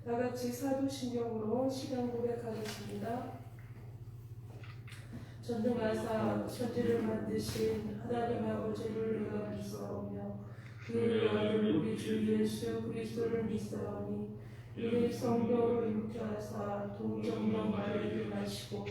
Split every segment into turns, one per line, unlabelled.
다 같이 사도신경으로 시간 고백하겠습니다. 전능하사 천지를 만드신 하나님 아버지를 내가 믿사오며 그의 아들 우리 주 예수 그리스도를 믿사오니 이는 성령을 잉태하사 동정녀 마리아를 낳으시고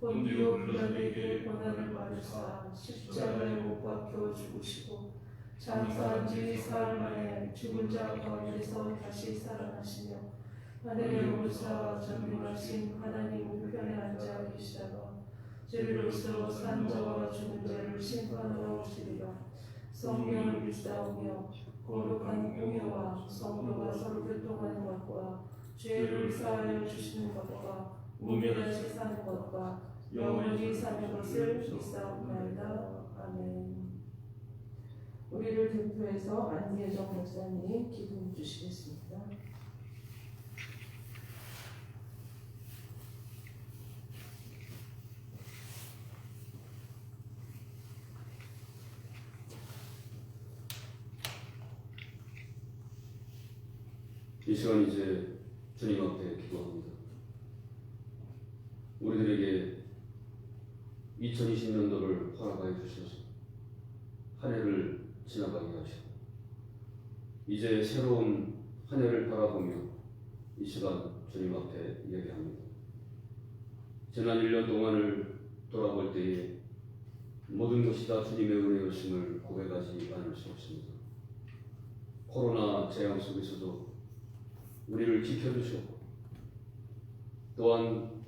본디오 빌라도에게 고난을 받으사 십자가에 못 박혀 죽으시고 장사한 지 사흘 만에 죽은 자 가운데서 다시 살아나시며 하늘에 오르사 전능하신 하나님 우편에 앉아 계시다가 죄로서 산 자와 죽은 자를 심판하러 오시리라. 성령을 믿사오며 거룩한 공예와 성도가 서로 교통하는 것과 죄를 사하여 주시는 것과 무죄하시 사는 것과 영원히 사는 것을 믿사옵나이다. 아멘. 우리를 대표해서 안예정 목사님 기도해 주시겠습니다.
이 시간 이제 주님 앞에 기도합니다. 우리들에게 2020년도를 허락하여 주셔서 한 해를 지나가게 하시고 이제 새로운 한 해를 바라보며 이 시간 주님 앞에 예배합니다. 지난 1년 동안을 돌아볼 때에 모든 것이 다 주님의 은혜였음을 고백하지 않을 수 없습니다. 코로나 재앙 속에서도 우리를 지켜주셨고 또한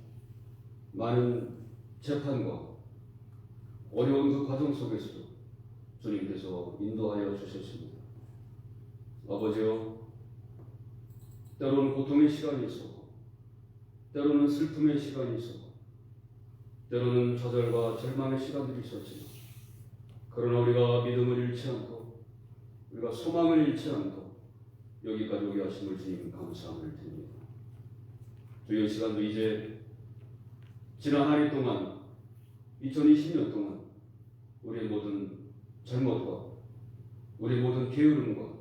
많은 재판과 어려운 그 과정 속에서도 주님께서 인도하여 주셨습니다. 아버지여, 때로는 고통의 시간이 있었고 때로는 슬픔의 시간이 있었고 때로는 좌절과 절망의 시간들이 있었지만 그러나 우리가 믿음을 잃지 않고 우리가 소망을 잃지 않고 여기까지 오게 하심을 주님 감사함을 드립니다. 주여, 이 시간도 이제 지난 한 해 동안 2020년 동안 우리의 모든 잘못과 우리의 모든 게으름과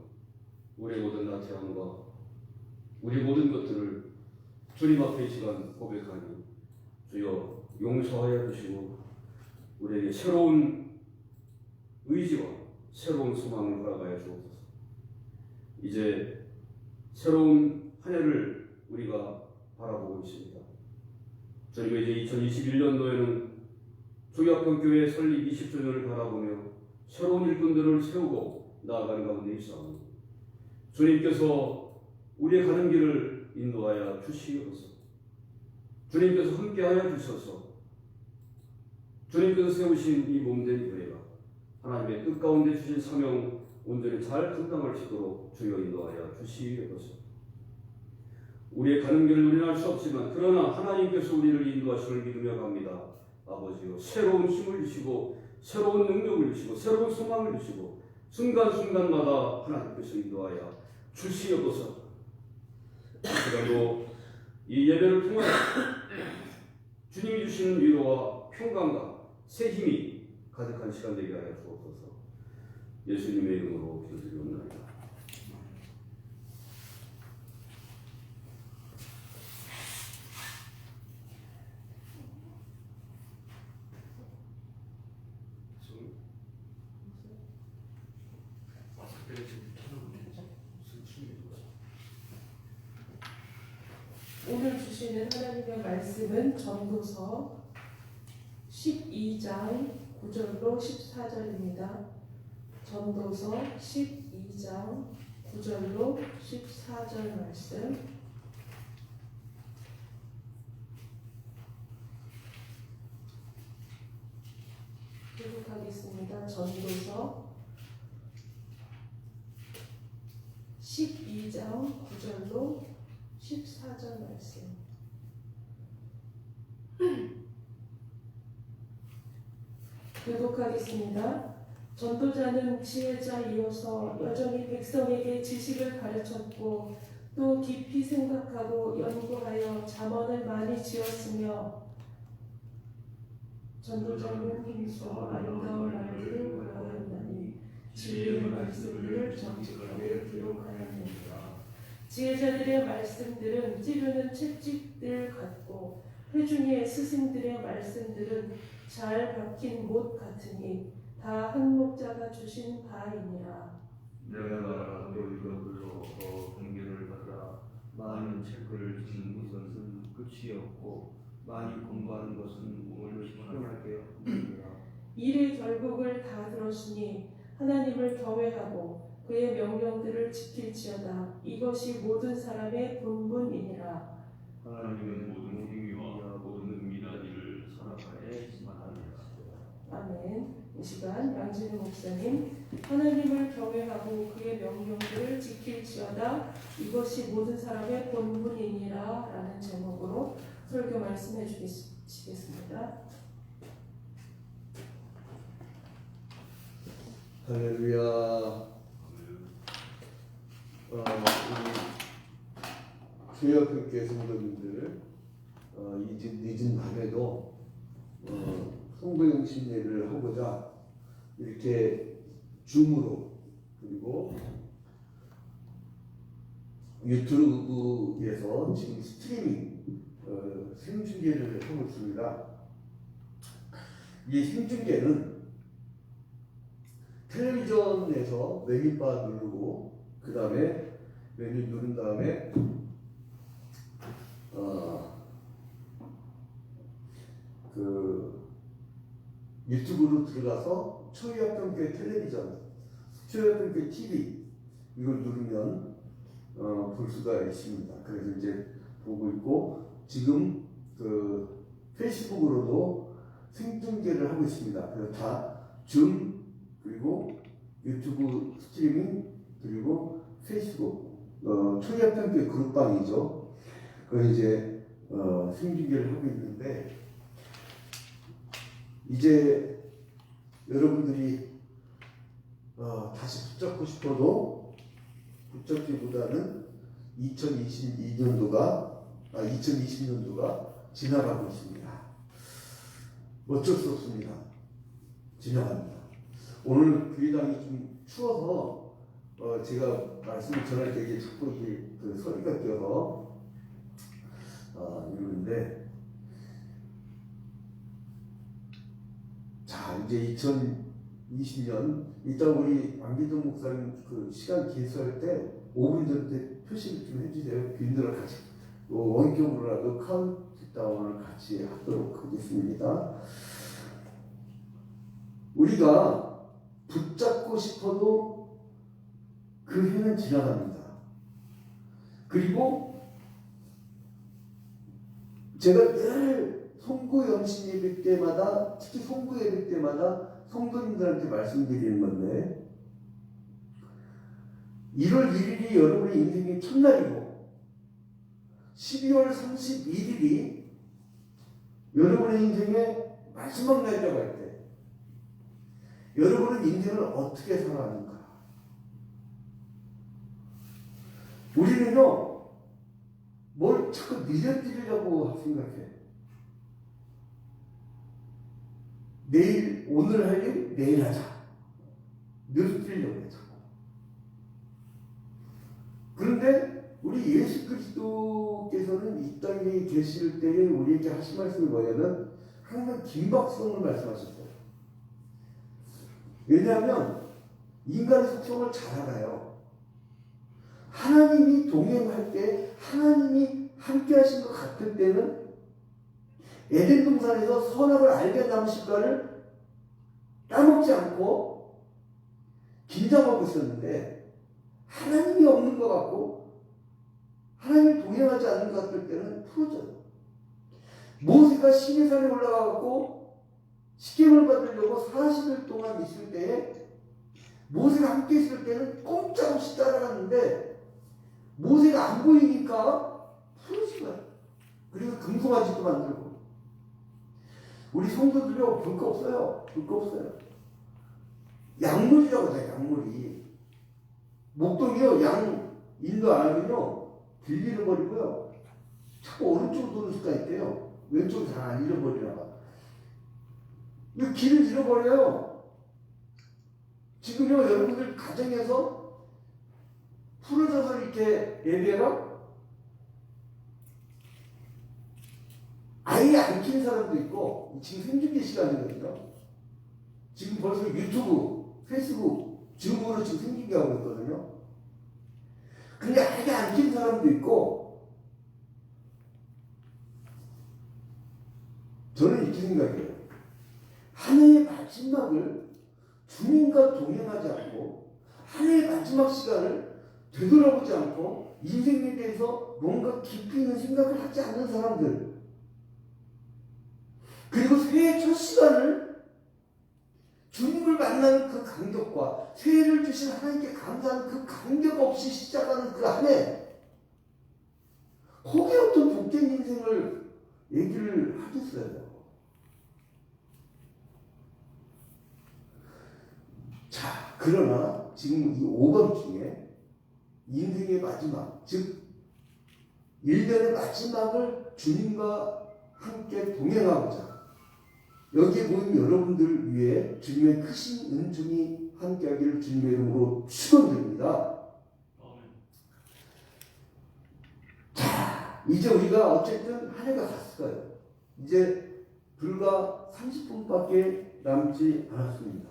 우리의 모든 나태함과 우리의 모든 것들을 주님 앞에 이 시간 고백하니 주여 용서하여 주시고 우리에게 새로운 의지와 새로운 소망을 허락하여 주옵소서. 이제 새로운 한 해를 우리가 바라보고 있습니다. 저희가 이제 2021년도에는 조약학교회 설립 20주년을 바라보며 새로운 일꾼들을 세우고 나아가는 가운데 있사오니 주님께서 우리의 가는 길을 인도하여 주시옵소서. 주님께서 함께하여 주셔서 주님께서 세우신 이 몸된 교회가 하나님의 뜻 가운데 주신 사명 온전히 잘 감당할 수 있도록 주여 인도하여 주시옵소서. 우리의 가는 길을 우리는 알 수 없지만 그러나 하나님께서 우리를 인도하심을 믿으며 갑니다. 아버지요, 새로운 힘을 주시고 새로운 능력을 주시고 새로운 소망을 주시고 순간순간마다 하나님께서 인도하여 주시옵소서. 그리고 이 예배를 통하여 주님이 주시는 위로와 평강과 새 힘이 가득한 시간 되게 하여 주옵소서. 예수님의 이름으로 기도드리옵나이다.
오늘 주시는 하나님의 말씀은 전도서 12장 9절로 14절입니다. 전도서 12장 9절로 14절 말씀 계속하겠습니다. 전도서 12장 9절로 14절 말씀 교독하겠습니다. 전도자는 지혜자이어서 여전히 백성에게 지식을 가르쳤고 또 깊이 생각하고 연구하여 잠언을 많이 지었으며 전도자는 힘써 아름다운 말들을 말하였나니 진리의 말씀을 정직하게 기록하였느니라. 지혜자들의 말씀들은 찌르는 채찍들 같고 회중의 스승들의 말씀들은 잘 박힌 못 같으니 다 한 목자가 주신 바이니라.
내가 또 이것으로 공개를 받아 많은 책을 지은 것은 끝이 없고 많이 공부하는 것은 오늘 시원하게 없느니라.
일의 결국을 다 들었으니 하나님을 경외하고 그의 명령들을 지킬지어다. 이것이 모든 사람의 본분이니라.
하나님은 모든 행위와 모든 미련한 일을 선악하에 심하나니라.
아멘. 이 시간 양진우 목사님, 하나님을 경외하고 그의 명령들을 지킬지어다. 이것이 모든 사람의 본분이니라 라는 제목으로 설교 말씀해 주시겠습니다.
할렐루야. 우리 교역학교 성도님들 늦은 밤에도 성도용 심례를 하고자 이렇게 줌으로 그리고 유튜브에서 지금 스트리밍 생중계를 하고 있습니다. 이 생중계는 텔레비전에서 메뉴바 누르고 그 다음에 메뉴 누른 다음에 유튜브로 들어가서 초유학교회 텔레비전, 초유학교회 TV 이걸 누르면 볼 수가 있습니다. 그래서 이제 보고 있고 지금 그 페이스북으로도 생중계를 하고 있습니다. 그래서 다 줌 그리고 유튜브 스트리밍 그리고 페이스북 초유학교회 그룹방이죠. 그 이제 생중계를 하고 있는데. 이제 여러분들이 다시 붙잡고 싶어도 붙잡기보다는 2020년도가 지나가고 있습니다. 어쩔 수 없습니다. 지나갑니다. 오늘 교회당이 좀 추워서 제가 말씀을 전할 때 자꾸 그 소리가 껴서 이러는데 자, 이제 2020년 이따 우리 안기동 목사님 그 시간 개수할 때 5분 전에 표시를 좀 해주세요. 빈들을 같이 원격으로라도 카운트다운을 같이 하도록 하겠습니다. 우리가 붙잡고 싶어도 그 해는 지나갑니다. 그리고 제가 늘 송구 연신 예배 때마다 특히 송구 예배 때마다 성도님들한테 말씀드리는 건데 1월 1일이 여러분의 인생의 첫날이고 12월 31일이 여러분의 인생의 마지막 날이라고 할 때 여러분은 인생을 어떻게 살아가는가? 우리는요 뭘 자꾸 밀어드리려고 생각해. 내일 오늘 할 일 내일 하자. 늘어뜨리려고 해서. 그런데 우리 예수 그리스도께서는 이 땅에 계실 때에 우리에게 하신 말씀이 뭐냐면 항상 긴박성을 말씀하셨어요. 왜냐하면 인간의 속성을 잘 알아요. 하나님이 동행할 때 하나님이 함께 하신 것 같을 때는 에덴 동산에서 선악을 알게 나무 실과를 따먹지 않고 긴장하고 있었는데 하나님이 없는 것 같고 하나님이 동행하지 않는 것 같을 때는 풀어져요. 모세가 시내산에 올라가고 십계명을 받으려고 40일 동안 있을 때에 모세가 함께 있을 때는 꼼짝없이 따라갔는데 모세가 안 보이니까 풀어진 거야. 그리고 금송아지도 만들고 우리 성도들요 볼 거 없어요. 볼 거 없어요. 약물이라고 해요. 약물이 목동이요 양 인도 안 하면요 길 잃어버리고요 자꾸 오른쪽으로 도는 습관이 있대요. 왼쪽이 잘 안 잃어버리나 봐. 이 길을 잃어버려요. 지금요 여러분들 가정에서 풀어져서 이렇게 예배가 아예 안 킨 사람도 있고, 지금 생중계 시간이거든요. 지금 벌써 유튜브, 페이스북, 줌으로 지금 생중계하고 있거든요. 근데 아예 안 킨 사람도 있고, 저는 이렇게 생각해요. 한 해의 마지막을 주님과 동행하지 않고, 한 해의 마지막 시간을 되돌아보지 않고, 인생에 대해서 뭔가 깊이 있는 생각을 하지 않는 사람들, 그리고 새해 첫 시간을 주님을 만나는 그 감격과 새해를 주신 하나님께 감사하는 그 감격 없이 시작하는 그 한 해, 거기에 어떤 복된 인생을 얘기를 하겠어요. 자, 그러나 지금 이 5번 중에 인생의 마지막, 즉 1년의 마지막을 주님과 함께 동행하고자 여기에 모인 여러분들 위해 주님의 크신 은총이 함께하기를 주님의 이름으로 축원드립니다. 자, 이제 우리가 어쨌든 한 해가 갔어요. 이제 불과 30분밖에 남지 않았습니다.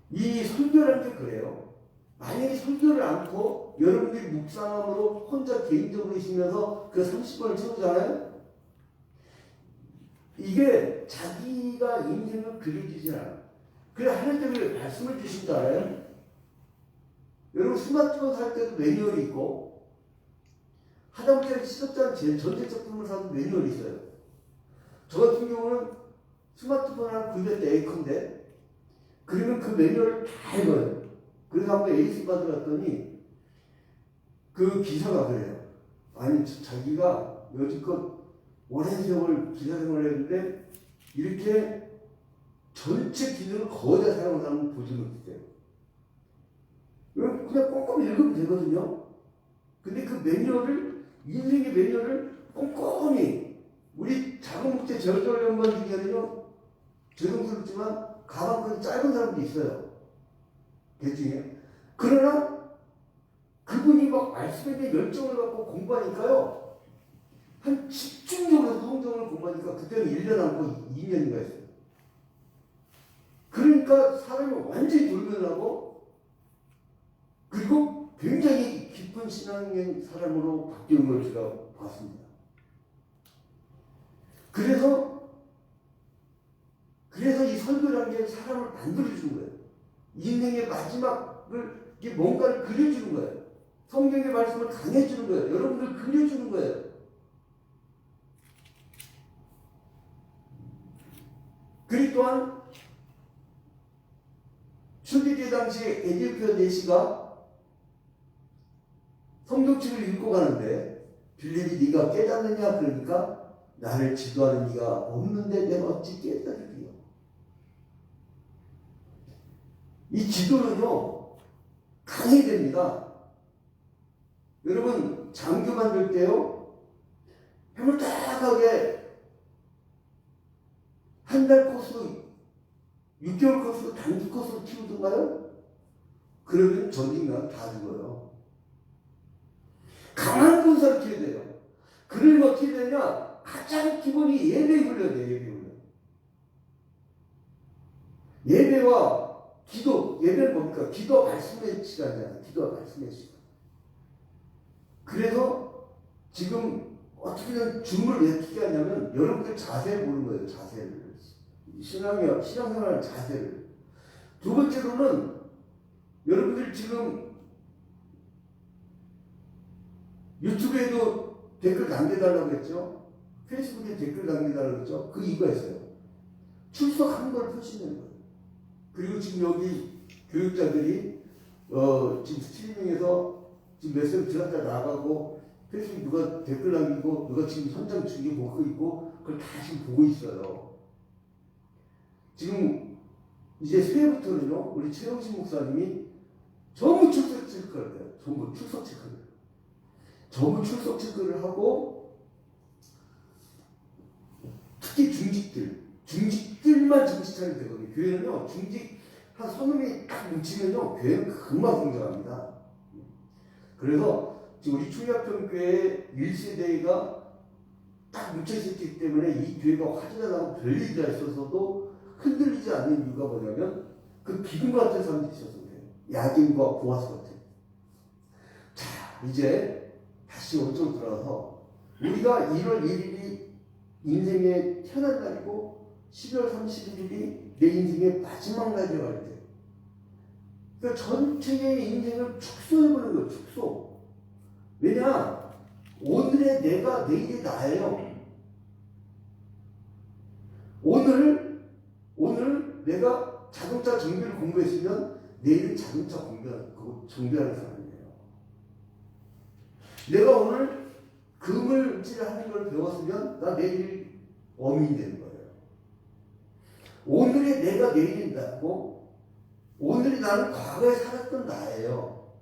이 설교라는 게 그래요. 만약에 설교를 않고 여러분들이 묵상함으로 혼자 개인적으로 있으면서 그 30분을 채우잖아요. 이게 자기가 인생을 그려지지 않아요. 그래 하나님께서 말씀을 주신다면 여러분 스마트폰 살 때도 매뉴얼이 있고 하다못해 시급한 전체 제품을 사도 매뉴얼이 있어요. 저 같은 경우는 스마트폰 하나 구입할 때 A컨데 그러면 그 매뉴얼을 다 읽어요. 그래서 한번 에이스 받으러갔더니 그 기사가 그래요. 아니 자기가 여지껏 오랜 세월 기사 생활을 했는데 이렇게 전체 기능을 거의 다 사용하는 사람은 보지 못했대요. 그냥 꼼꼼히 읽으면 되거든요. 근데 그 매뉴얼을, 인생의 매뉴얼을 꼼꼼히, 우리 작은 목재 제어절 연반 중에는요, 죄송스럽지만 가방끈이 짧은 사람도 있어요. 개 중에. 그러나 그분이 막 말씀에 대해 열정을 갖고 공부하니까요, 한 집중적으로 성경을 공부하니까 그때는 1년 안고 2년인가 했어요. 그러니까 사람이 완전히 돌변하고 그리고 굉장히 깊은 신앙의 사람으로 바뀌는 걸 제가 봤습니다. 그래서 이 설교라는 게 사람을 만들어주는 거예요. 인생의 마지막을 이게 뭔가를 그려주는 거예요. 성경의 말씀을 강해주는 거예요. 여러분들 그려주는 거예요. 그리고 또한 출애굽기 당시에 에디오피아 내시가 성경책을 읽고 가는데 빌립이 네가 깨닫느냐 그러니까 나를 지도하는 네가 없는데 내가 어찌 깨달으리요. 이 지도는요 강해야 됩니다. 여러분 장교 만들 때요 해물딱하게 한 달 코스, 6개월 코스, 단기 코스로 키우던가요? 그러면 전인간 다 죽어요. 강한 군사를 키워야 돼요. 그러면 어떻게 되냐? 가장 기본이 예배 훈련이에요. 예배 훈련. 예배와 기도, 예배는 뭡니까? 기도와 말씀의 시간이잖아요. 기도와 말씀의 시간. 그래서 지금 어떻게든 줌을 왜 키게 하냐면 여러분들 자세를 보는 거예요. 자세를. 신앙생활 자세를. 두 번째로는 여러분들 지금 유튜브에도 댓글 남겨달라고 했죠. 페이스북에 댓글 남겨달라고 했죠. 그 이유가 있어요. 출석한 걸 표시하는 거예요. 그리고 지금 여기 교육자들이 지금 스트리밍에서 지금 메시지 들어갔다 나가고 페이스북 누가 댓글 남기고 누가 지금 현장 중계 보고 있고 그걸 다 지금 보고 있어요. 지금 이제 새해부터는요 우리 최영신 목사님이 전부 출석 체크를 해요. 전부 출석 체크를. 전부 출석 체크를 하고 특히 중직들만 정신 차리면 되거든요. 교회는요 중직 한 서너 명이 딱 뭉치면요, 교회는 금방 성장합니다. 그래서 지금 우리 충약평교회 1세대가 딱 뭉쳐있기 때문에 이 교회가 화제가 나고 별일이 있어서도 흔들리지 않는 이유가 뭐냐면 그 기둥 같은 사람들이 있어서 그래요. 야긴과 보아스 같은. 자, 이제 다시 원점 돌아서 우리가 1월 1일이 인생의 태어난 날이고 12월 31일이 내 인생의 마지막 날이라고 할 때, 그러니까 전체의 인생을 축소해보는 거예요. 축소. 왜냐? 오늘의 내가 내일의 나예요. 오늘 내가 자동차 정비를 공부했으면 내일은 자동차 정비하는 사람이에요. 내가 오늘 그물질을 하는 걸 배웠으면 나 내일 어민이 되는 거예요. 오늘의 내가 내일이 나고 오늘이 나는 과거에 살았던 나예요.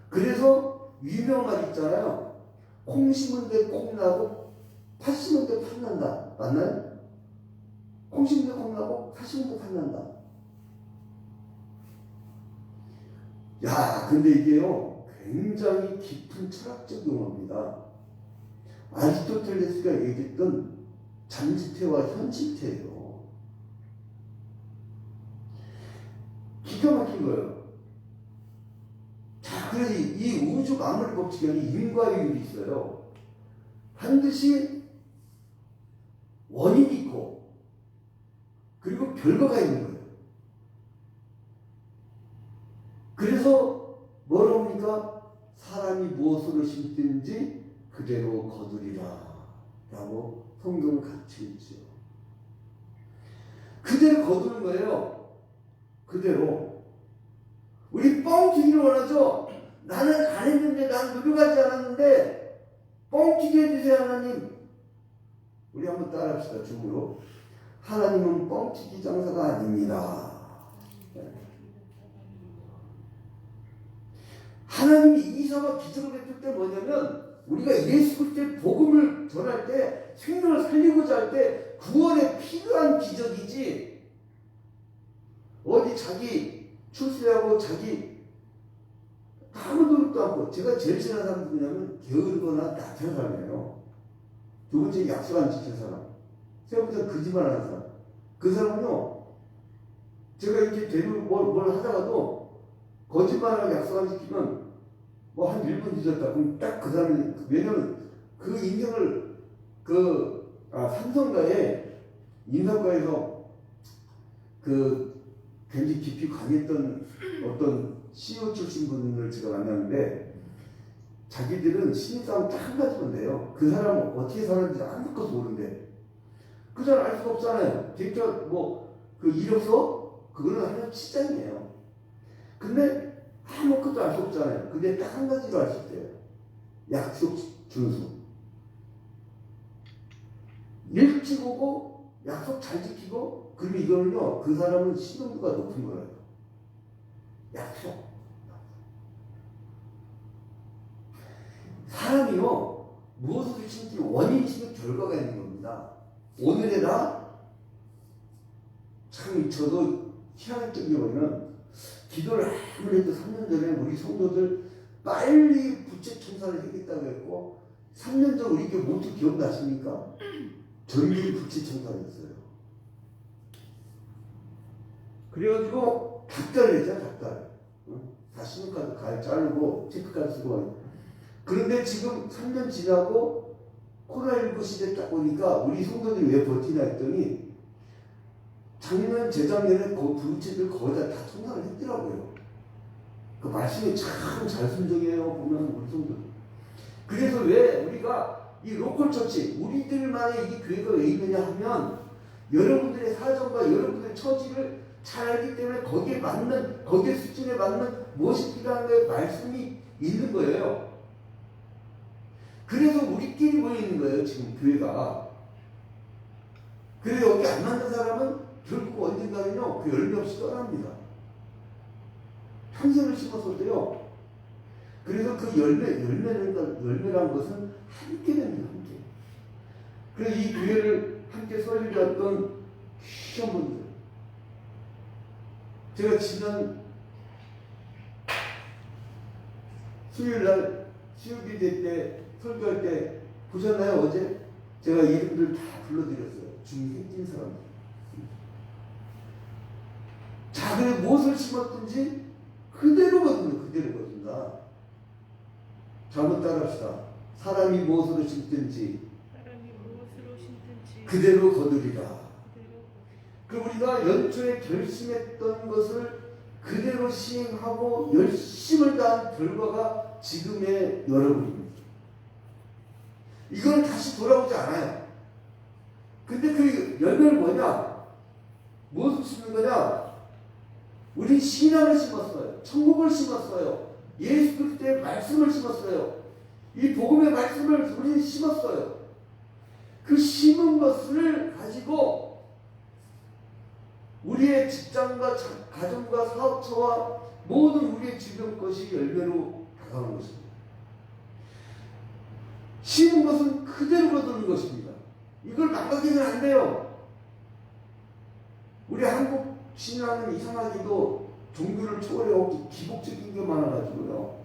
그래서 유명한 말 있잖아요. 콩 심은 데 콩 나고 팥 심은 데 팥 난다. 맞나요? 콩 심은 데 콩 나고 팥 심은 데 팥 난다. 야, 근데 이게요, 굉장히 깊은 철학적 용어입니다. 아리스토텔레스가 얘기했던 잠지태와 현실태예요. 기가 막힌 거예요. 자, 그래서 이 우주 만물 법칙에는 인과율이 있어요. 반드시 원인이 있고, 그리고 결과가 있는 거예요. 그래서 뭐라고 합니까? 사람이 무엇으로 심든지 그대로 거두리라 라고 성경을 가르치고 있죠. 그대로 거두는 거예요. 그대로. 우리 뻥튀기를 원하죠? 나는 안 했는데, 난 노력하지 않았는데 뻥튀기 해주세요. 하나님. 우리 한번 따라합시다. 중으로. 하나님은 뻥튀기 장사가 아닙니다. 하나님이 이사와 기적을 베풀 때 뭐냐면, 우리가 예수 그리스도의 복음을 전할 때, 생명을 살리고자 할 때 구원에 필요한 기적이지, 어디 자기 출세하고 자기 아무 노력도 않고. 제가 제일 싫어하는 사람이 누구냐면 게으르거나 나태한 사람이에요. 두 번째, 약속 안 지키는 사람. 세 번째, 거짓말하는 사람. 그 사람은요, 제가 이렇게 되는 뭘 하다가도 거짓말하고 약속 안 지키면 뭐 한 1분 늦었다. 그럼 딱 그 사람이, 왜냐면 그 인생을 삼성가에 인사과에서 굉장히 깊이 강했던 어떤 CEO 출신 분을 제가 만났는데, 자기들은 신입사원 딱 한 가지만 돼요. 그 사람은 어떻게 사는지 아무것도 모르는데, 그 사람 알 수가 없잖아요. 데이터 그 이력서 그거는 하나의 치장이에요. 근데 아무것도 알 수 없잖아요. 근데 딱 한 가지로 알 수 있대요. 약속 준수. 일찍 오고 약속 잘 지키고, 그리고 이거는요, 그 사람은 신용도가 높은 거예요. 약속. 사람이요, 무엇을 심지 원인이 있으면 결과가 있는 겁니다. 오늘의 나, 참 저도 희한했던 게 뭐냐면, 기도를 아무래도 3년 전에 우리 성도들 빨리 부채 청산을 하겠다고 했고, 3년 전 우리 교회 모두 기억나십니까? 전기 부채 청산했어요. 그래가지고 닭달을 했잖아, 닭달. 다 신용카드 가입 자르고 체크카드 쓰고. 그런데 지금 3년 지나고 코로나19 시대 딱 보니까 우리 성도들이 왜 버티나 했더니, 작년, 재작년에 그 부채들 거의 다 청산을 했더라고요. 그 말씀이 참 잘 순종해요, 보면 우리 성도들. 그래서 왜 우리가 이 로컬 처치, 우리들만의 이 교회가 왜 있느냐 하면, 여러분들의 사정과 여러분들의 처지를 잘 알기 때문에 거기에 맞는, 거기에 수준에 맞는 무엇이 필요한가의 말씀이 있는 거예요. 그래서 우리끼리 모여 있는 거예요, 지금 교회가. 그래서 여기 안 맞는 사람은 결국 언젠가는요, 그 열매 없이 떠납니다. 평생을 심어서도요. 그래서 그 열매라는 것은 함께 됩니다, 함께. 그래서 이 교회를 함께 설립했던 귀한 분들, 제가 지난 수요일날 수요기대 때 설교할 때 보셨나요? 어제 제가 이름들 다 불러드렸어요. 중생진 사람들. 자기의 무엇을 심었든지 그대로 거둔다. 그대로 거둔다. 잘못 따라합시다. 사람이 무엇으로 심든지 그대로 거두리라. 그 우리가 연초에 결심했던 것을 그대로 시행하고 열심을 다한 결과가 지금의 여러분입니다. 이건 다시 돌아오지 않아요. 근데 그 열매는 뭐냐? 무엇을 심는 거냐? 우리 신앙을 심었어요. 천국을 심었어요. 예수 그리스도의 말씀을 심었어요. 이 복음의 말씀을 우리는 심었어요. 그 심은 것을 가지고 우리의 직장과 가정과 사업처와 모든 우리의 주변 것이 열매로 다가오는 것입니다. 심은 것은 그대로 거두는 것입니다. 이걸 망가지면 안 돼요. 우리 한국 신앙은 이상하게도 종교를 초월해오고 기복적인 게 많아가지고요.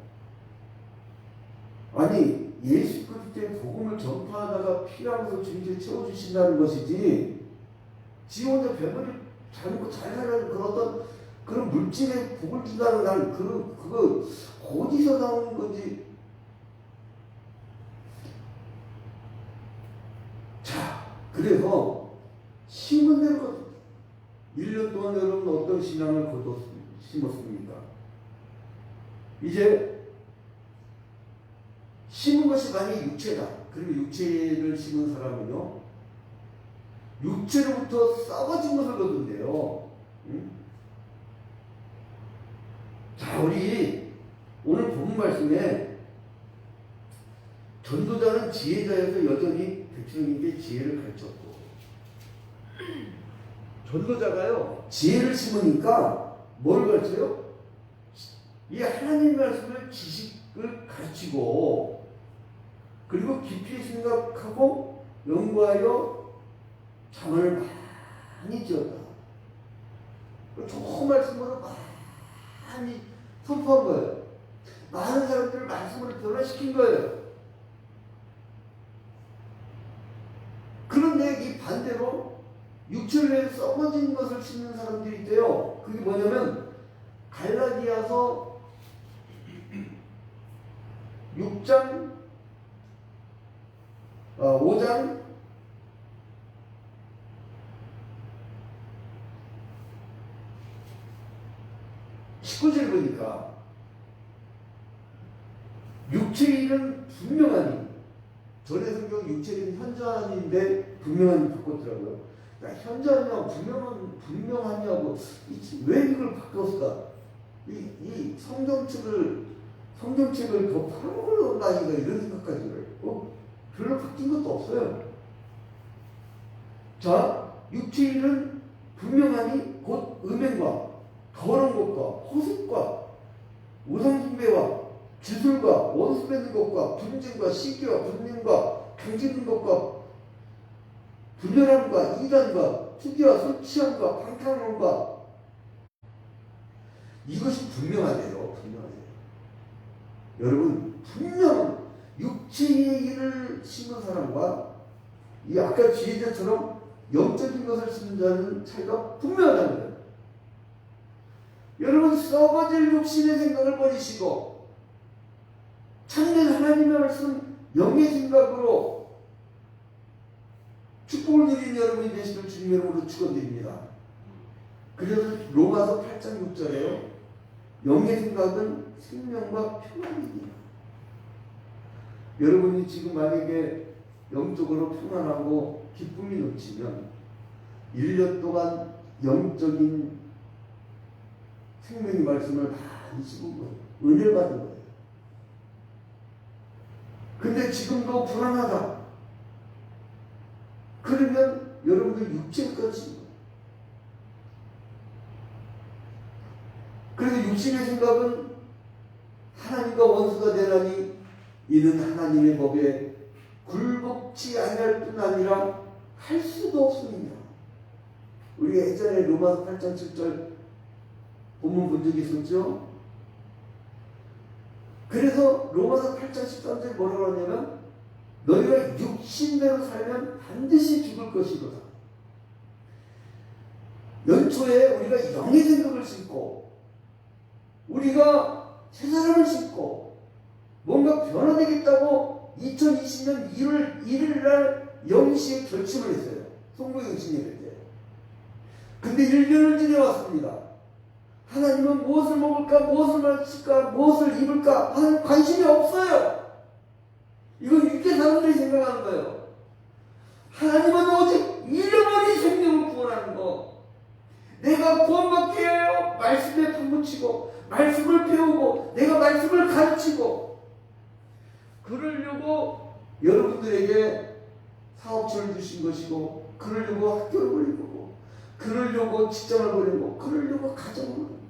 아니 예수 그리스도의 복음을 전파하다가 피하면서 주님께 채워주신다는 것이지 지 혼자 배불리 잘 먹고 잘 살아는 그런 어떤 그런 물질에 복을 준다는 난 그거 어디서 나오는 건지. 자, 그래서 심은 대로 1년 동안 여러분 어떤 신앙을 심었습니까? 이제 심은 것이 만약에 육체다. 그리고 육체를 심은 사람은요, 육체로부터 썩어진 것을 거둔대요. 응? 자, 우리 오늘 본 말씀에 전도자는 지혜자여서 여전히 백성에게 지혜를 가르쳤고, 전도자가요 지혜를 심으니까 뭘 가르쳐요? 이 하나님 말씀을 지식을 가르치고, 그리고 깊이 생각하고 연구하여 잠을 많이 지었다. 좋은 말씀으로 많이 선포한 거예요. 많은 사람들을 말씀으로 변화시킨 거예요. 그런데 이 반대로 육체를 위해 썩어진 것을 심는 사람들이 있대요. 그게 뭐냐면 갈라디아서 5장 19절 보니까 육체의 일은 분명하니, 전에 성경 육체의 일은 현저한인데 분명하니 바꿨더라고요. 야, 현저하냐고 분명하냐고 왜 이걸 바꿨을까? 이 성경책을 더 파는 거 아닌가 이런 생각까지 해요. 별로 바뀐 것도 없어요. 자, 육체의 일은 분명하니 곧 음행과 더러운 것과 호색과 우상숭배와 주술과 원수 맺는 것과 분쟁과 시기와 분명과 강짓는 것과 분열함과 이단과 투기와 술 취함과 방탕함과 이것이 분명하대요. 분명하대요. 여러분, 분명 육체의 일을 심은 사람과 이 아까 지혜자처럼 영적인 것을 심는 자는 차이가 분명하다는 거예요. 여러분, 썩어질 육신의 생각을 버리시고 참된 하나님의 말씀 영의 생각으로 축복을 누리는 여러분이 되시길 주님의 이름으로 축원드립니다. 그래서 로마서 8장 6절에요. 영의 생각은 생명과 평안입니다. 여러분이 지금 만약에 영적으로 평안하고 기쁨이 넘치면 1년 동안 영적인 생명의 말씀을 많이 씹은 거예요. 은혜를 받은 거예요. 근데 지금도 불안하다. 그러면 여러분들 육체까지 거예요. 그래서 육신의 생각은 하나님과 원수가 되라니 이는 하나님의 법에 굴복치 아니할 뿐 아니라 할 수도 없습니다. 우리가 예전에 로마서 8장 7절 본문 본 적이 있었죠? 그래서 로마서 8장 13절에 뭐라고 하냐면 너희가 육신대로 살면 반드시 죽을 것이로다. 연초에 우리가 영의 생각을 심고 우리가 새 사람을 심고 뭔가 변화되겠다고 2020년 1월 1일 날 0시에 결심을 했어요. 송구영신 예배 때. 근데 1년을 지내왔습니다. 하나님은 무엇을 먹을까, 무엇을 마실까, 무엇을 입을까 하는 관심이 없어요. 이건 육체 사람들이 생각하는 거예요. 하나님은 오직 잃어버린 생명을 구원하는 거. 내가 구원받게 해요. 말씀에 파묻히고 말씀을 배우고 내가 말씀을 가르치고 그러려고 여러분들에게 사업처를 주신 것이고 그러려고 학교를 보낸 거고 그러려고 직장을 보낸 거고 그러려고 가정을 보낸 거고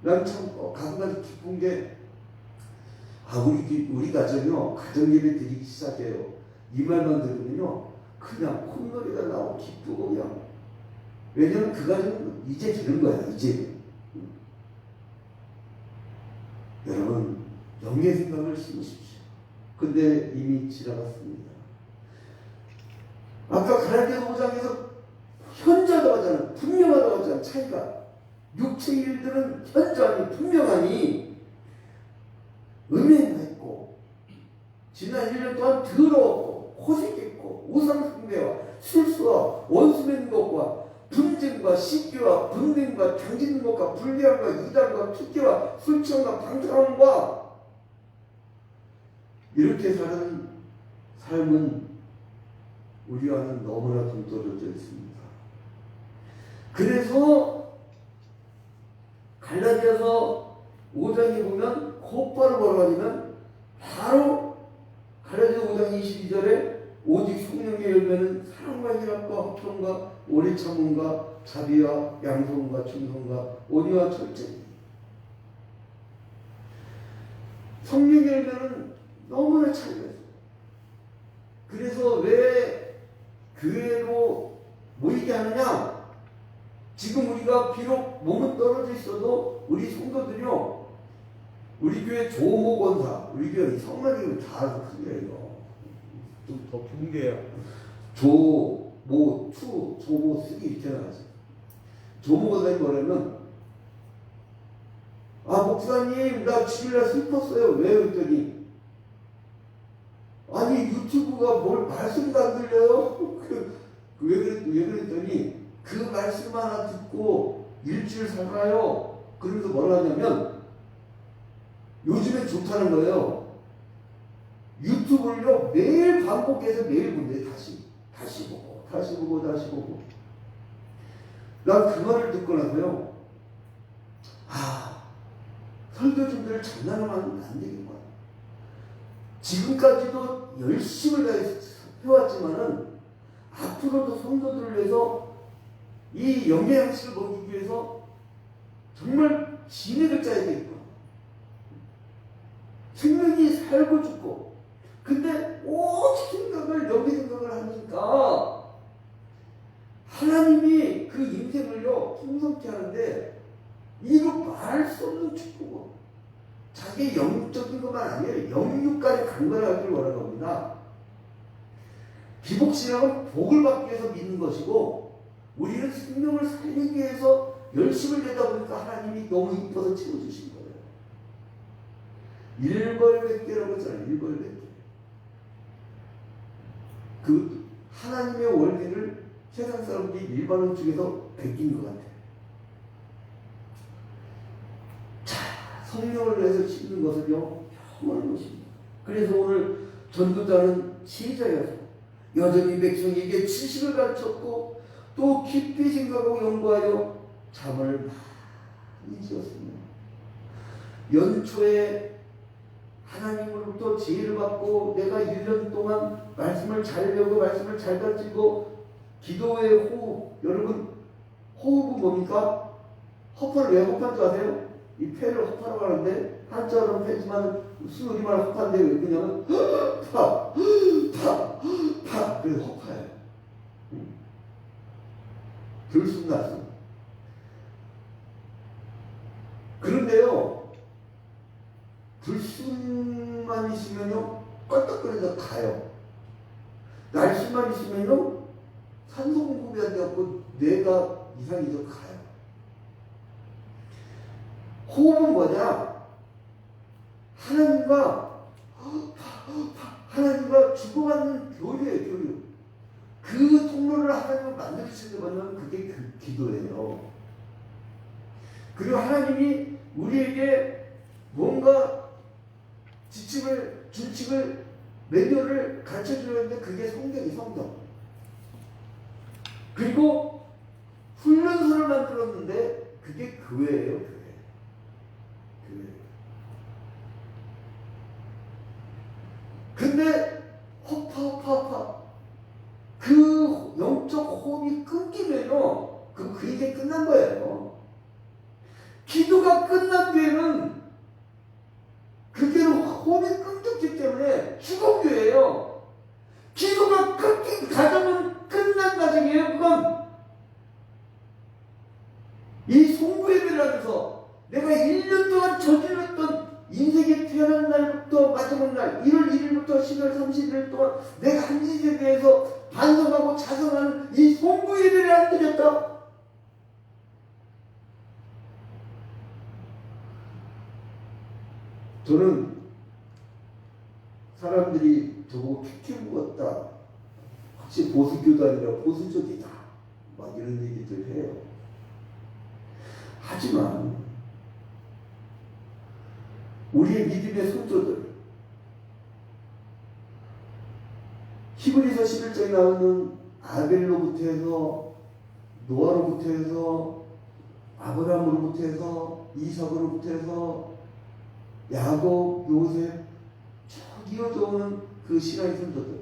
난 참 가끔가다 기쁜 게 우리 가정이요 가정예배 드리기 시작해요. 이 말만 들으면요 그냥 콧노래가 나오고 기쁘고 그냥 왜냐면 그 가정은 이제 되는 거야 이제. 여러분 영의 생각을 심으십시오. 근데 이미 지나갔습니다. 아까 갈라디아서 5장에서 현저하다고 하잖아요. 분명하다고 하잖아요. 차이가 육체 일들은 현저하니 분명하니 음행했고 지난 1년 동안 더러웠고 호색했고 우상숭배와 술수와 원수 맺는 것과 분쟁과 시기와 분쟁과 당짓는 것과 불리함과 이단과 투기와 술취함과 방탕함과 이렇게 사는 삶은 우리와는 너무나 동떨어져 있습니다. 그래서 갈라디아서 5장에 보면 곧바로 뭐라고 하냐면 바로 갈라디아서 5장 22절에 오직 성령의 열매는 사랑과 희락과 화평과 오래 참음과 자비와 양성과 충성과 온유와 절제. 성령의 열매는 너무나 차이가 있어요. 그래서 왜 교회로 모이게 하느냐? 지금 우리가 비록 몸은 떨어져 있어도 우리 성도들이요, 우리 교회 조모 권사, 우리 교회 성만이면 다 크게 이거 좀 더 붕괴야. 조모 투, 조모 쓰기 이렇게 나가지. 조모 권사님 뭐냐면, 목사님 나 주일날 슬펐어요. 왜? 그랬더니 아니 유튜브가 뭘 말씀도 안 들려요? 왜 그랬더니 그 말씀 하나 듣고 일주일 살아요. 그러면서 뭐라 하냐면 요즘에 좋다는 거예요. 유튜브를요 매일 반복해서 매일 본대. 다시 보고 난 그 말을 듣고 나서요 설교 준비를 장난하면 안 되겠구나. 지금까지도 열심을 다해서 해왔지만은 앞으로도 성도들을 위해서 이 영양식을 먹이기 위해서 정말 진액을 짜야 되겠구나. 생명이 살고 죽고 근데 오직 생각을 영의 생각을 하니까 하나님이 그 인생을요 풍성케 하는데 이거 말할 수 없는 축복은 자기 영적인 것만 아니에요. 영육까지 강건하기를 원하는 겁니다. 기복신앙은 복을 받기 위해서 믿는 것이고 우리는 생명을 살리기 위해서 열심을 내다 보니까 하나님이 너무 이뻐서 채워주신 거예요. 일벌백계라고 했잖아요. 일벌백계. 그 하나님의 원리를 세상 사람들이 일반론 중에서 베낀 것 같아요. 성령을 위해서 심는 것은요 혐오한 것입니다. 그래서 오늘 전도자는 제자여서 여전히 백성에게 지식을 가르쳤고 또 깊이 생각하고 연구하여 잠을 많이 지었습니다. 연초에 하나님으로부터 지혜를 받고 내가 1년 동안 말씀을 잘 배우고 말씀을 잘 가르치고 기도의 호흡, 여러분 호흡은 뭡니까? 허파를 왜 허파인 줄 아세요? 이 폐를 허파라고 하는데 한자로는 폐지만 무슨 우리말 허파인데 왜 그러냐면 파 그래서 허파예요. 들숨 날숨. 껄떡거려서 가요. 날씨만 있으면요 산소 공급이 안 돼갖고 뇌가 이상해져 가요. 호흡은 뭐냐? 하나님과 주고받는 교류예요, 교류. 그 통로를 하나님을 만들어주시는 거는 그게 그 기도예요. 그리고 하나님이 우리에게 뭔가 지침을, 준칙을, 매뉴얼을 가르쳐 주는데 그게 성경이 성경. 그리고 훈련소를 만들었는데 그게 교회예요, 교회. 근데 허파 그 영적 호흡이 끊기면요 그 이게 끝난 거예요. 기도가 끝난 뒤에는 그대로 호흡이 끊겼기 때문에 죽은 교회예요. 기도가 끊긴 가정은 끝난 가정이에요. 그건 이 송구예배를 하면서 내가 1년 동안 저질렀던 인생에 태어난 날부터 마지막 날 1월 1일부터 10월 30일 동안 내가 한 짓에 대해서 반성하고 자성하는 이 송구 예배를 안 드렸다. 저는 사람들이 저보고 큐큐 같다. 혹시 보수교도 아니라 보수적이다. 막 이런 얘기들 해요. 하지만 우리의 믿음의 선조들 히브리서 11장에 나오는 아벨로부터 해서 노아로부터 해서 아브라함으로부터 해서 이삭으로부터 해서 야곱, 요셉 쭉 이어져 오는 그 신앙의 선조들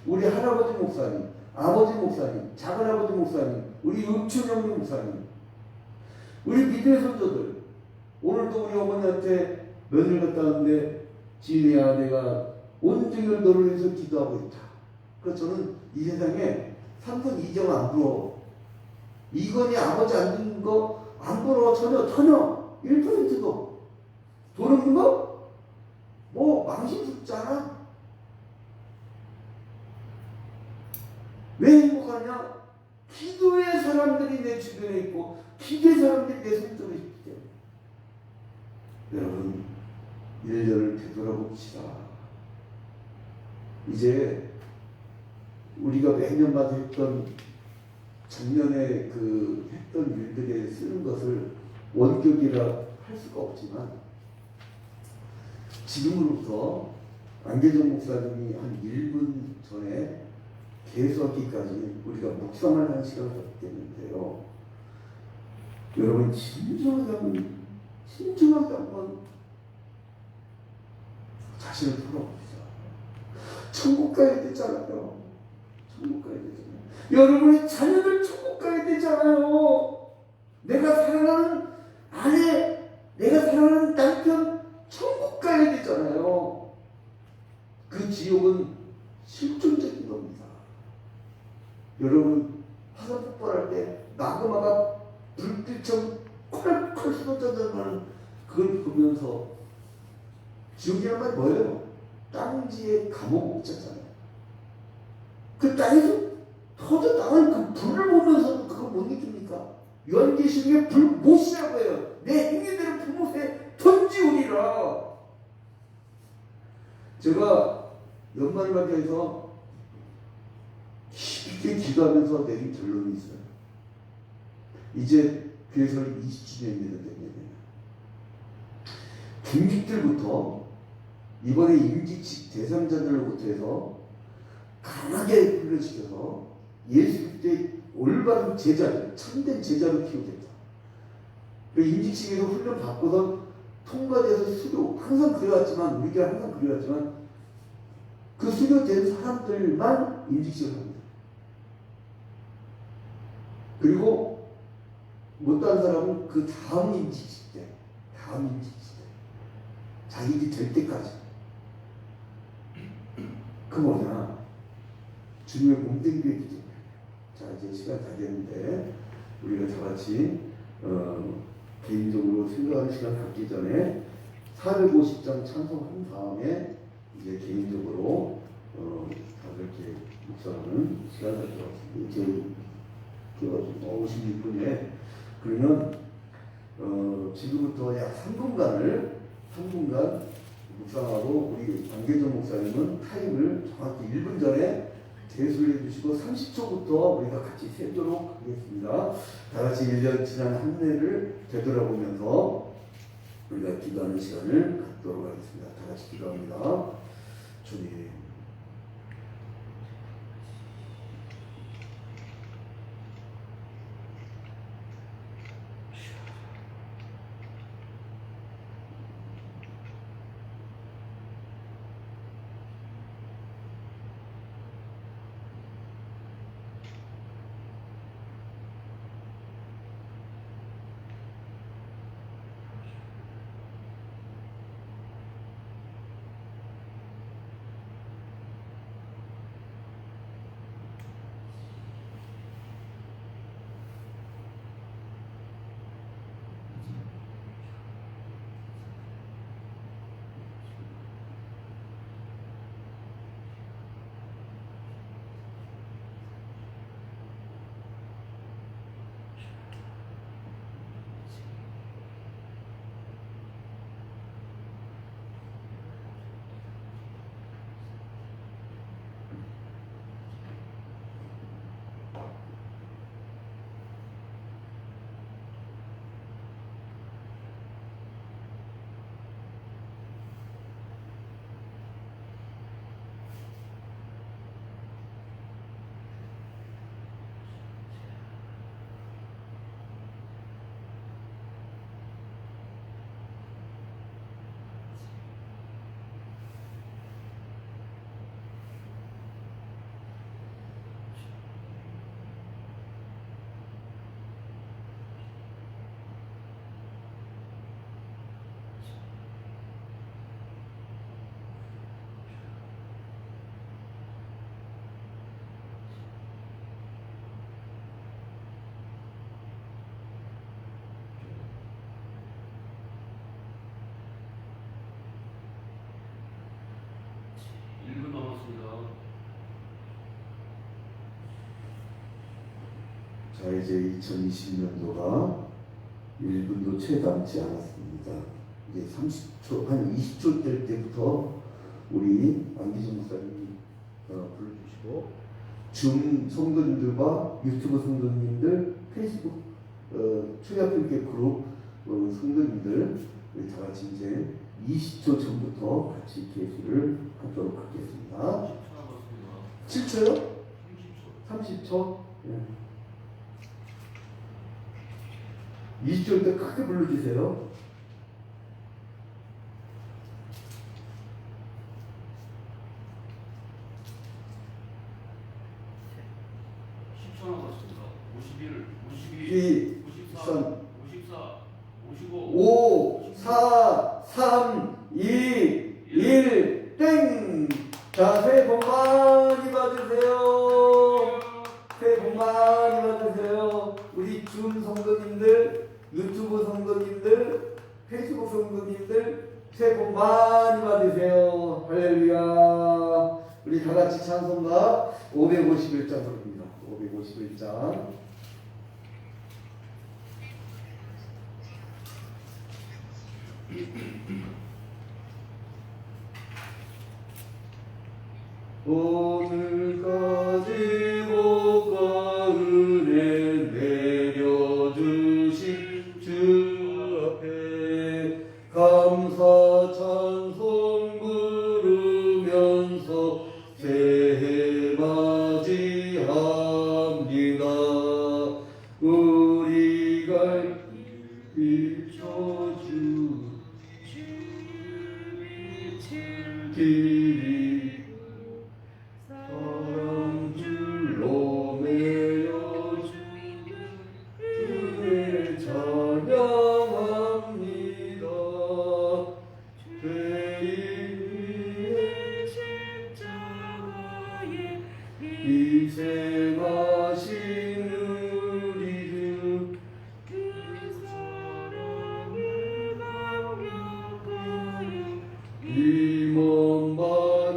우리 할아버지 목사님, 아버지 목사님, 작은아버지 목사님, 우리 육춘영님 목사님 우리 믿음의 선조들 오늘도 우리 어머니한테 며느리 갔다 왔는데 지은이야 내가 온종일 너를 위해서 기도하고 있다. 그래서 저는 이 세상에 삼선 이정 안 부러워. 이건희 아버지 안 듣는 거 안 부러워. 전혀 1%도. 돈 없는 거? 뭐 망신스럽잖아. 왜 행복하냐? 기도의 사람들이 내 주변에 있고 기도의 사람들이 내 손톱에 있기 때문에. 여러분 1년을 되돌아봅시다. 이제 우리가 매년마다 했던 작년에 그 했던 일들에 쓰는 것을 원격이라 할 수가 없지만 지금으로부터 안계정 목사님이 한 1분 전에 개수하기까지 우리가 묵상을 한 시간을 갖겠는데요. 여러분 진중하게 한번 자신을 풀어봅시다. 천국 가야 되잖아요. 천국 가야 되잖아요. 여러분의 자녀들 천국 가야 되잖아요. 내가 사랑하는 아내, 내가 사랑하는 남편 천국 가야 되잖아요. 그 지옥은 실존적인 겁니다. 여러분 화산 폭발할 때 마그마가 불빛처럼 콸콸 쏟아져나가는 그걸 보면서 지옥이란 말이 뭐예요? 땅지에 감옥 옥자잖아요. 그 땅에서 터져 나가는 그 불을 보면서도 그걸 못 느낍니까? 요한계시록에 불못이라고 해요. 내 행위대로 불못에 던지우리라. 제가 연말을 맞이해서 깊게 기도하면서 내린 결론이 있어요. 이제 교회설 20주년입니다. 중직들부터 이번에 임직식 대상자들로부터 해서 강하게 훈련시켜서 예수 그리스도의 올바른 제자를 참된 제자로 키우겠다. 임직식에서 훈련 받고서 통과돼서 수료 항상 그래왔지만 우리가 항상 그래왔지만 그 수료된 사람들만 임직식을 합니다. 그리고 못한 사람은 그 다음 임직식 때 자기 일이 될 때까지 그 뭐냐 주님의 몸된 교회이기 때문에. 자 이제 시간 다 됐는데 우리가 다 같이 개인적으로 생각하는 시간 갖기 전에 450장 찬송한 다음에 이제 개인적으로 저는 시간 가지고 이제 56분에 그러면 지금부터 약 3분간 묵상하고 우리 안계정 목사님은 타임을 정확히 1분 전에 제수를 해주시고 30초부터 우리가 같이 세도록 하겠습니다. 다 같이 1년 지난 한 해를 되돌아보면서 우리가 기도하는 시간을 갖도록 하겠습니다. 다 같이 기도합니다. 주님. 자, 이제 2020년도가 1분도 채 남지 않았습니다. 이제 30초, 한 20초 될 때부터 우리 안기준 목사님이 불러주시고 줌 성도님들과 유튜브 성도님들, 페이스북 초약교회 그룹 성도님들 우리 다 같이 이제 20초 전부터 같이 계시를 하도록 하겠습니다. 7초요? 30초? 네. 20초 때 크게 불러주세요.
남았습니다. 51,
52,
53, 54, 55,
5, 4, 3, 2, 1, 땡! 자, 새해 복 많이 받으세요. 새해 복 많이 받으세요. 우리 줌 성도님들, 유튜브 성도님들, 페이스북 성도님들, 새해 복 많이 받으세요. 할렐루야. 우리 다 같이 찬송가 551장 부릅니다. 551장. 오늘까지 복과 은혜 내려주신 주 앞에 감사 찬송 부르면서 새해 맞이합니다. 우리가 비춰주 길이 사랑 줄로 매여 주의 찬양합니다. 죄인의 십자가에 희생하신 우리 주 그 사랑을 강력하여 이 몸 바치옵니다.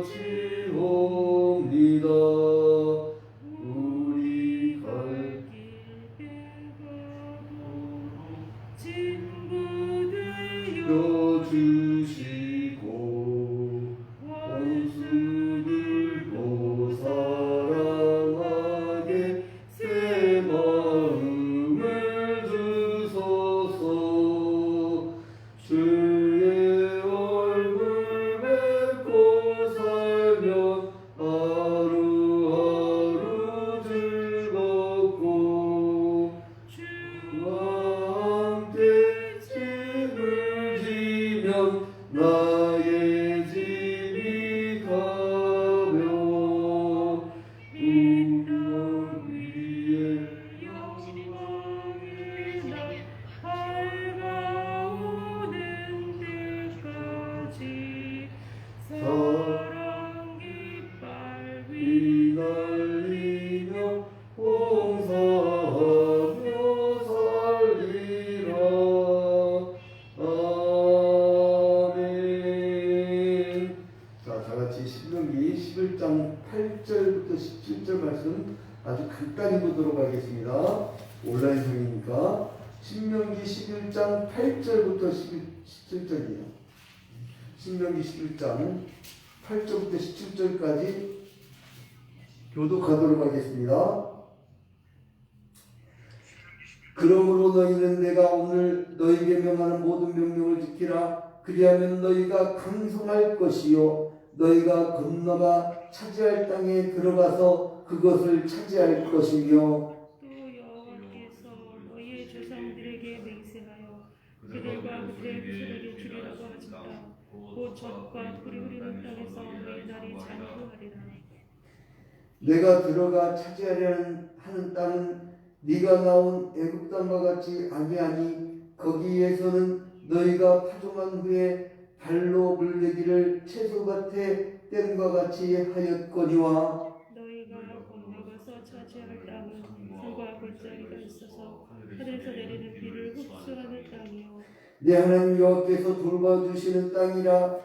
다 같이 신명기 11장 8절부터 17절 말씀 아주 간단히 보도록 하겠습니다. 온라인상이니까 신명기 11장 8절부터 17절이에요. 신명기 11장 8절부터 17절까지 교독하도록 하겠습니다. 그러므로 너희는 내가 오늘 너희에게 명하는 모든 명령을 지키라. 그리하면 너희가 강성할 것이요 너희가 건너가 차지할 땅에 들어가서 그것을 차지할 것이며
또 여호와께서 너희의 조상들에게 맹세하여 그들과 그들의 후손에게 주리라고 하신다. 곧 젖과 꿀이 흐르는 땅에서 너희 날이 장구하리라.
내가 들어가 차지하려 하는 땅은 네가 나온 애굽 땅과 같이 아니하니 거기에서는 너희가 파종한 후에 발로 물내기를 채소밭에 땜과 같이 하였거니와
너희가 건너가서 차지할 땅은 풀과 골짜기가 있어서 하늘에서 내리는 비를 흡수하는 땅이요
내 하나님 여호와께서 돌봐주시는 땅이라.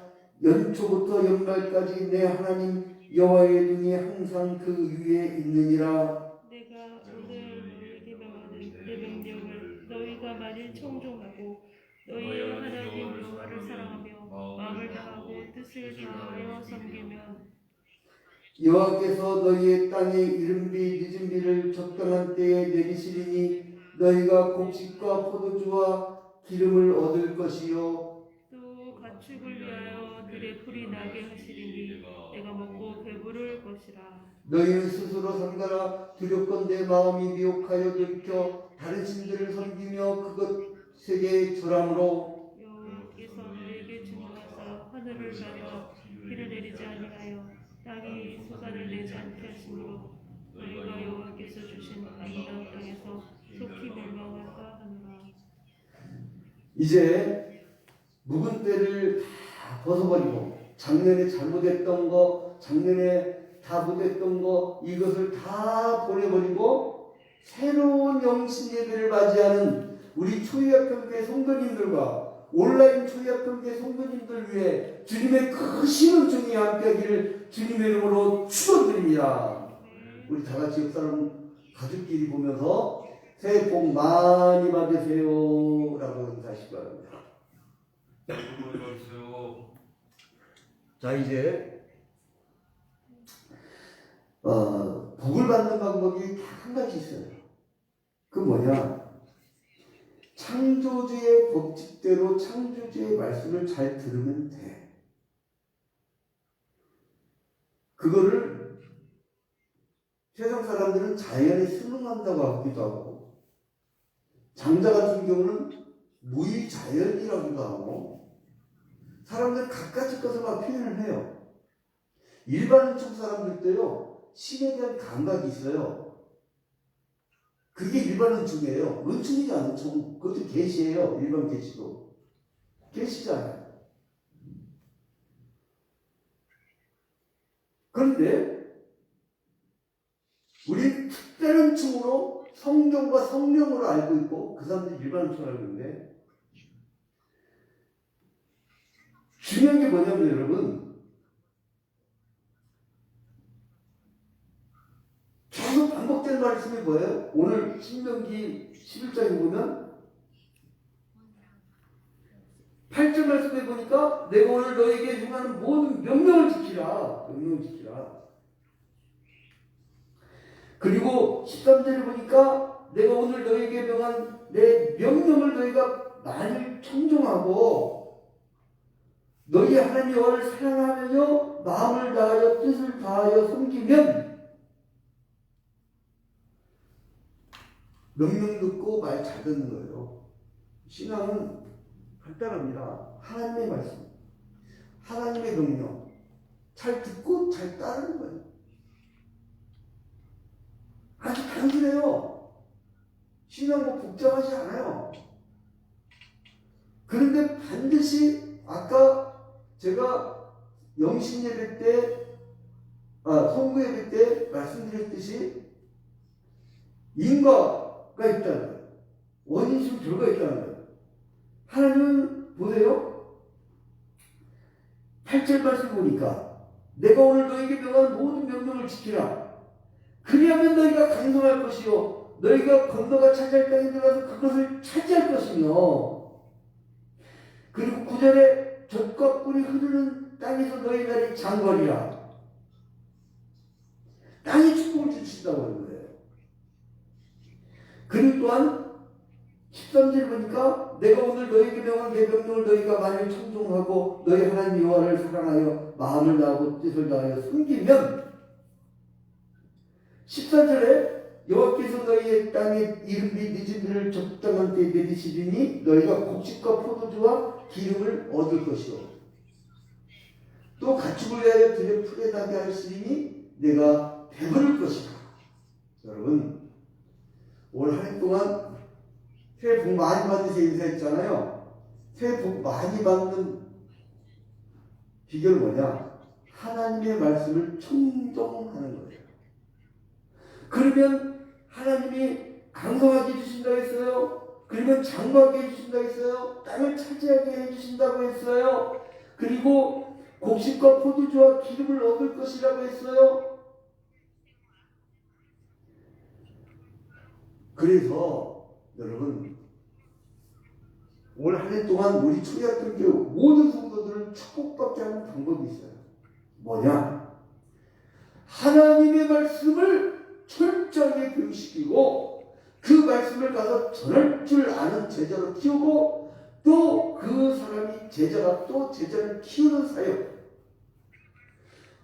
연초부터 연말까지 내 하나님 여호와의 눈이 항상 그 위에 있느니라.
내가 오늘 너희에게 명하는 내 명령을 너희가 만일 청종하고 너희의 하나님 여호와를 사랑하며 마음을 다하고 뜻을 다하여 섬기면
여호와께서 너희의 땅에 이른비 늦은 비를 적당한 때에 내리시리니 너희가 곡식과 포도주와 기름을 얻을 것이요
또 가축을 위하여 들의 풀이 나게 하시리니 내가 먹고 배부를 것이라.
너희는 스스로 삼가라. 두렵건대 마음이 미혹하여 들켜 다른 신들을 섬기며 그것에게 절함으로
여호와께서 너희에게 준비하사 하늘을 가려 비를 내리지 아니하여 땅이 소산을 내지 않게 하시므로 너희가 여호와께서 주신 아름다운 땅에서 속히 멸망할까 하노라.
이제 묵은 때를 다 벗어버리고 작년에 잘못했던 거, 작년에 다 못했던 거 이것을 다 보내버리고 새로운 영신 예배를 맞이하는 우리 초이학교회 성도님들과 온라인 초이학교회 성도님들 위해 주님의 크신 은총이 함께하기를 주님의 이름으로 축원드립니다. 우리 다 같이 옆 사람 가족끼리 보면서 새해 복 많이 받으세요 라고 인사하시기 바랍니다. 자, 이제 복을 받는 방법이 딱 한 가지 있어요. 그 뭐냐? 창조주의 법칙대로 창조주의 말씀을 잘 들으면 돼. 그거를 세상 사람들은 자연에 순응한다고 하기도 하고, 장자 같은 경우는 무의자연이라고도 하고, 사람들 갖가지 것을 막 표현을 해요. 일반인적 사람들도요, 신에 대한 감각이 있어요. 그게 일반은총이에요. 은총이지 않은총. 그것도 계시예요. 일반 계시도. 계시잖아요. 그런데 우리 특별한 층으로 성경과 성령으로 알고 있고 그 사람들이 일반은총을 알고 있는데 중요한 게 뭐냐면 여러분 계속 반복된 말씀이 뭐예요? 오늘 신명기 11장에 보면 8절 말씀에 보니까 내가 오늘 너에게 행하는 모든 명령을 지키라. 명령을 지키라. 그리고 13절에 보니까 내가 오늘 너에게 명한 내 명령을 너희가 만일 청종하고 너희 하나님 여호와를 사랑하며 마음을 다하여 뜻을 다하여 섬기면 명령 듣고 말 잘 듣는 거예요. 신앙은 간단합니다. 하나님의 말씀, 하나님의 명령 잘 듣고 잘 따르는 거예요. 아주 단순해요. 신앙 뭐 복잡하지 않아요. 그런데 반드시 아까 제가 영신 예배 때, 성구 예배 때 말씀드렸듯이 인과가 있다는 거예요. 원인식 들어가 있다는 거예요. 하나님은 보세요. 8절 말씀 보니까 내가 오늘 너에게 명하는 모든 명령을 지키라. 그리하면 너희가 강성할 것이요 너희가 건너가 차지할 땅에 들어가서 그것을 차지할 것이며 그리고 9절에 젖과 꿀이 흐르는 땅에서 너희 날이 장거리라. 땅이 축복을 주신다고 하는 거예요. 그리고 또한 13절 보니까 내가 오늘 너희에게 명한 내 명령을 너희가 만일 청종하고 너희 하나님 여호와를 사랑하여 마음을 다하고 뜻을 다하여 섬기면 14절에 여호와께서 너희의 땅에 이른 비 늦은 비를 적당한 때에 내리시리니 너희가 곡식과 포도주와 기름을 얻을 것이요 또 가축을 위하여 들에 풀에 나게 하시리니 내가 배부를 것이다. 여러분 올 한 해 동안 새해 복 많이 받으세요 인사했잖아요. 새해 복 많이 받는 비결 뭐냐? 하나님의 말씀을 청정하는 거예요. 그러면 하나님이 강성하게 해주신다고 했어요. 그러면 장구하게 해주신다고 했어요. 땅을 차지하게 해주신다고 했어요. 그리고 곡식과 포도주와 기름을 얻을 것이라고 했어요. 그래서 여러분 올 한 해 동안 우리 초대학교 모든 성도들은 축복받게 하는 방법이 있어요. 뭐냐? 하나님의 말씀을 철저하게 교육시키고 그 말씀을 가서 전할 줄 아는 제자로 키우고 또 그 사람이 제자가 또 제자를 키우는 사역.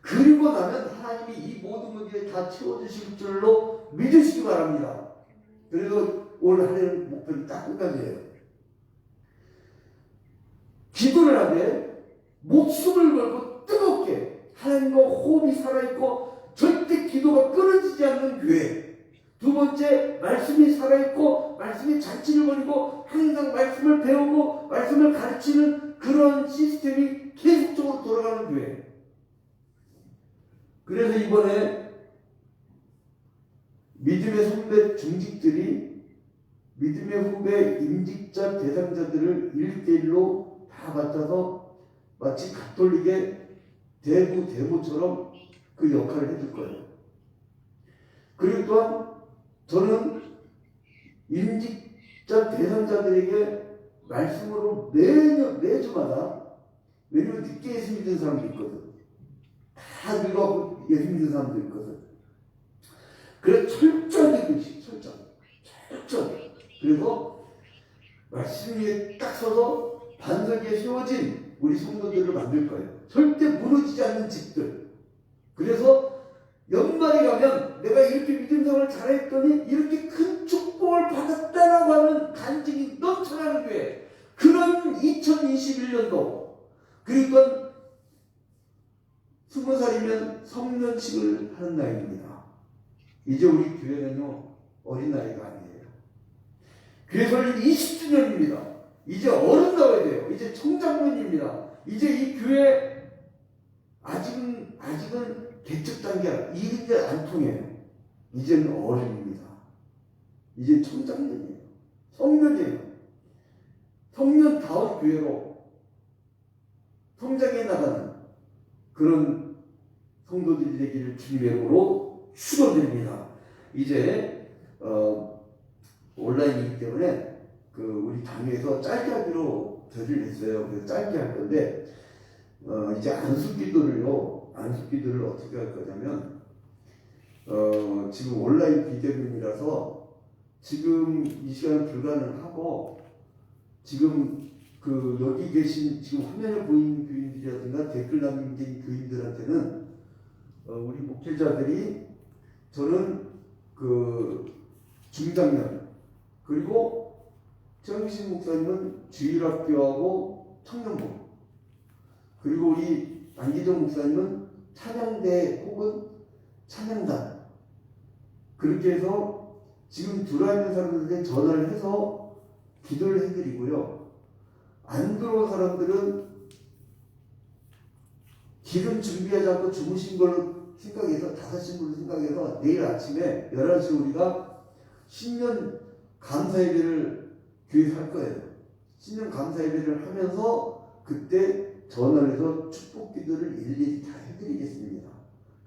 그리고 나면 하나님이 이 모든 문제에 다 채워주실 줄로 믿으시기 바랍니다. 그래서 올 한 해는 목표를 딱 한 가지예요. 기도를 하되 목숨을 걸고 뜨겁게 하나님과 호흡이 살아있고 절대 기도가 끊어지지 않는 교회. 두 번째, 말씀이 살아있고 말씀이 잔치를 벌이고 항상 말씀을 배우고 말씀을 가르치는 그런 시스템이 계속적으로 돌아가는 교회. 그래서 이번에 믿음의 선배 중직들이 믿음의 후배 임직자 대상자들을 1대1로 다 맡아서 마치 가톨릭의 대부 대모처럼 그 역할을 해줄 거예요. 그리고 또한 저는 임직자 대상자들에게 말씀으로 매주마다 왜냐면 늦게 예수 믿는 사람도 있거든. 다 늙어가고 예수 믿는 사람도 있거든. 그래서 철저하게 교식, 철저하게. 그래서 말씀 위에 딱 서서 반석에 세워진 우리 성도들을 만들 거예요. 절대 무너지지 않는 집들. 그래서 연말이 가면 내가 이렇게 믿음 생활을 잘했더니 이렇게 큰 축복을 받았다라고 하는 간증이 넘쳐나는 교회. 그런 2021년도 그리고 20살이면 성년식을 하는 나이입니다. 이제 우리 교회는요 어린 나이가 아니에요. 교회 설립 20주년입니다. 이제 어른 나와야 돼요. 이제 청장년입니다. 이제 이 교회 아직은 개척 단계야. 이게 안 통해요. 이제는 어른입니다. 이제 청장년이에요. 성년이에요. 성년다운 교회로 성장해 나가는 그런 성도들이 되기를 주님의 이름으로 축원드립니다. 이제 온라인이기 때문에 우리 당회에서 짧게 하기로 결의를 했어요. 그래서 짧게 할 건데 이제 안수기도를 어떻게 할 거냐면 지금 온라인 비대면이라서 지금 이 시간은 불가능하고 지금 여기 계신 지금 화면에 보이는 교인들이라든가 댓글 남긴 교인들한테는 우리 목회자들이 저는 중장년 그리고 정신 목사님은 주일학교하고 청년부 그리고 우리 안기정 목사님은 찬양대 혹은 찬양단 그렇게 해서 지금 들어와 있는 사람들한테 전화를 해서 기도를 해드리고요. 안 들어온 사람들은 기름 준비하지 않고 주무신 걸로 생각해서 5시 걸로 생각해서 내일 아침에 11시 우리가 신년 감사예배를 교회에서 할 거예요. 신년 감사예배를 하면서 그때 전화를 해서 축복 기도를 일일이 다 해요. 해드리겠습니다.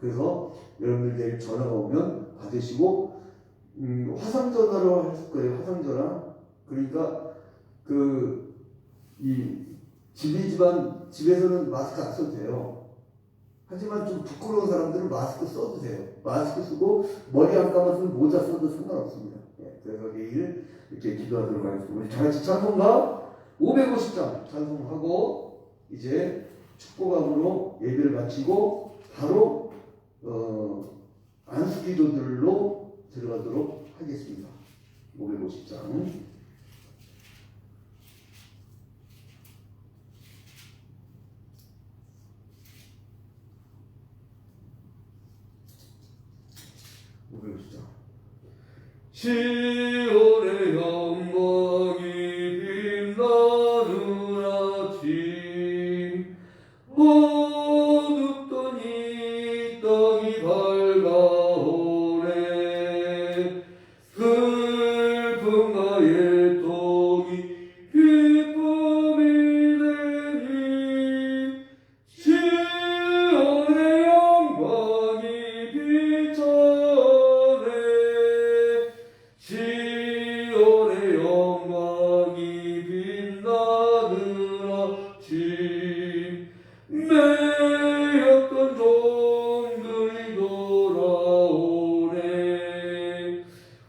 그래서 여러분들 내일 전화가 오면 받으시고 화상전화로 할 거예요. 화상전화. 그러니까 이 집에서는 마스크 안 써도 돼요. 하지만 좀 부끄러운 사람들은 마스크 써도 돼요. 마스크 쓰고 머리 안 감았으면 모자 써도 상관없습니다. 예, 그래서 내일 이렇게 기도하도록 하겠습니다. 우리 다 같이 찬송가 550장 찬송하고 이제 축복함으로 예배를 마치고 바로 안수기도들로 들어가도록 하겠습니다. 550장.
시온의 영광이 빛나는 아침 어둡던 이 땅이 밝아오네 슬픔과 애통이 기쁨이 되니 시온의 영광이 비춰네 시온의 영광이 빛나는 아침 매였던 종들이 돌아오네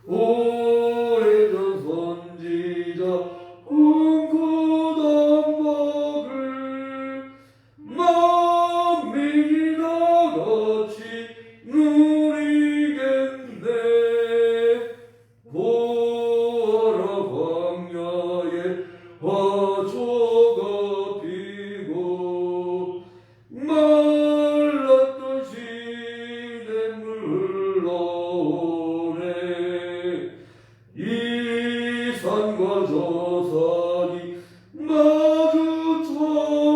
오래전 선지자 꿈꾸던 법을 만민이 다같이 누리겠네 보아라 광야에 화초가 피고 말랐던 시냇물 흘러오네 이 산과 저 산이 마주쳐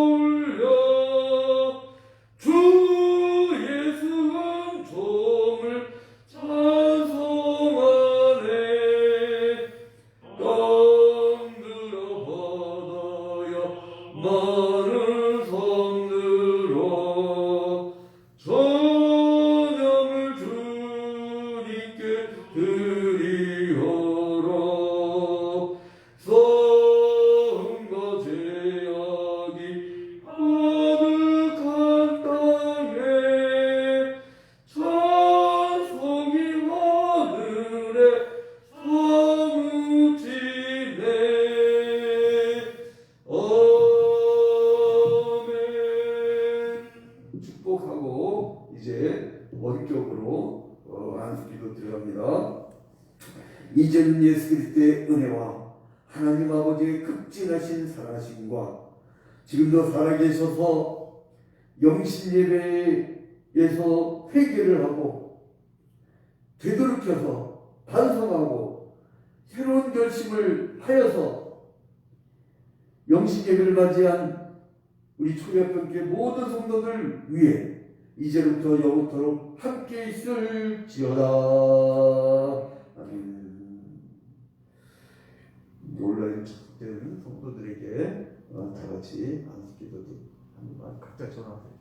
올려 주 예수 은총을 찬송하네 땅들아 바다야 마른 섬들아 전염을 주님께 드리어라 싸움과 제약이 가득한 땅에 찬송이 하늘에 사무치네 아멘. 축복하고 이제 원격으로 안수기도 들어갑니다. 이제는 예수 그리스도의 은혜와 하나님 아버지의 극진하신 사랑하심과 지금도 살아계셔서 영신 예배에서 회개를 하고 되돌이켜서 반성하고 새로운 결심을 하여서 영신 예배를 맞이한 우리 초대학교의 모든 성도들 위해 이제부터 영원토록 함께 있을지어다. 아멘. 온라인 접속되는 성도들에게 다 같이 안수기도도 한번 각자 전화하세요.